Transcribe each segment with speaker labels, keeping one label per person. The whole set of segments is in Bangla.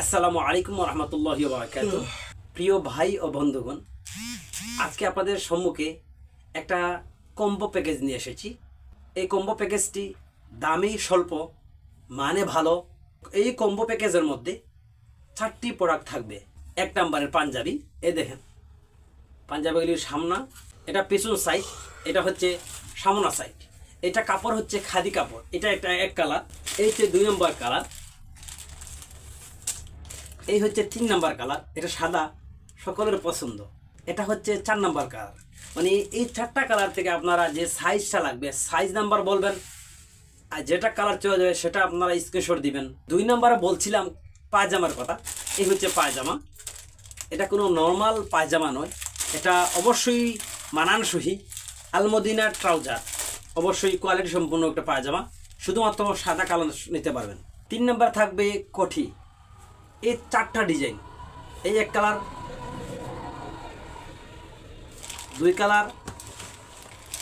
Speaker 1: আসসালামু আলাইকুম ওয়া রাহমাতুল্লাহি ওয়া বারাকাতুহু। প্রিয় ভাই ও বন্ধুগণ, আজকে আপনাদের সম্মুখে একটা কম্বো প্যাকেজ নিয়ে এসেছি। এই কম্বো প্যাকেজটি দামি স্বল্প, মানে ভালো। এই কম্বো প্যাকেজের মধ্যে 4টি প্রোডাক্ট থাকবে। 1 নম্বরের পাঞ্জাবি, এই দেখেন পাঞ্জাবিগুলির সামনা, এটা পেছন সাইড, এটা হচ্ছে সামনা সাইড। এটা কাপড় হচ্ছে খাদি কাপড়, এটা একটা এক কালার। এই হচ্ছে 2 নম্বর কালার। এই হচ্ছে 3 নাম্বার কালার, এটা সাদা, সকলের পছন্দ। এটা হচ্ছে 4 নাম্বার কালার। মানে এই 4টা কালার থেকে আপনারা যে সাইজটা লাগবে, সাইজ নাম্বার বলবেন, আর যেটা কালার চলে যাবে সেটা আপনারা স্ক্রিনশট দিবেন। 2 নাম্বারে বলছিলাম পায়জামার কথা। এই হচ্ছে পায়জামা। এটা কোনো নর্মাল পায়জামা নয়, এটা অবশ্যই মানানসই আলমদিনা ট্রাউজার, অবশ্যই কোয়ালিটি সম্পূর্ণ একটা পায়জামা। শুধুমাত্র সাদা কালার নিতে পারবেন। 3 নাম্বার থাকবে কঠি। এই 4টা ডিজাইন, এই 1 কালার, 2 কালার,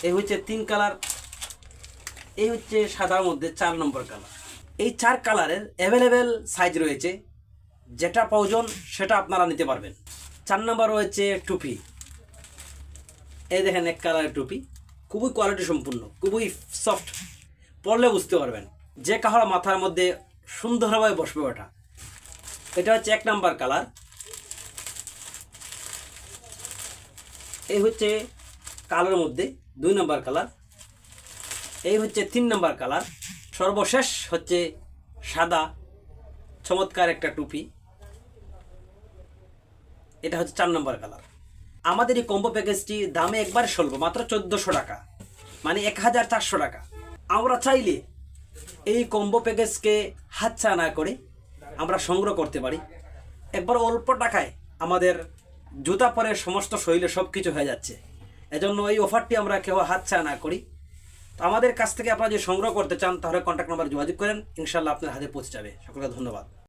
Speaker 1: এই হচ্ছে 3 কালার, এই হচ্ছে সাদার মধ্যে 4 নম্বর কালার। এই 4 কালারের অ্যাভেলেবেল সাইজ রয়েছে, যেটা প্রয়োজন সেটা আপনারা নিতে পারবেন। 4 নম্বর রয়েছে টুপি। এই দেখেন 1 কালারের টুপি, খুবই কোয়ালিটি সম্পূর্ণ, খুবই সফট, পরলে বুঝতে পারবেন যে কাহার মাথার মধ্যে সুন্দরভাবে বসবে ওটা। এটা হচ্ছে 1 নাম্বার কালার। এই হচ্ছে কালোর মধ্যে 2 নাম্বার কালার। এই হচ্ছে 3 নাম্বার কালার। সর্বশেষ হচ্ছে সাদা চমৎকার একটা টুপি, এটা হচ্ছে 4 নাম্বার কালার। আমাদের এই কম্বো প্যাকেজটি দামে একবার স্বল্প, মাত্র 1400 টাকা, মানে 1400 টাকা। আমরা চাইলে এই কম্বো প্যাকেজকে হাতছাড়া না করে আমরা সংগ্রহ করতে পারি। একবার অল্প টাকায় আমাদের জুতা পরে সমস্ত শরীরে সব কিছু হয়ে যাচ্ছে। এজন্য এই অফারটি আমরা কেউ হাতছাড়া না করি। তো আমাদের কাছ থেকে আপনারা যদি সংগ্রহ করতে চান তাহলে কন্ট্যাক্ট নাম্বার যোগাযোগ করেন, ইনশাল্লাহ আপনার হাতে পৌঁছে যাবে। সকলকে ধন্যবাদ।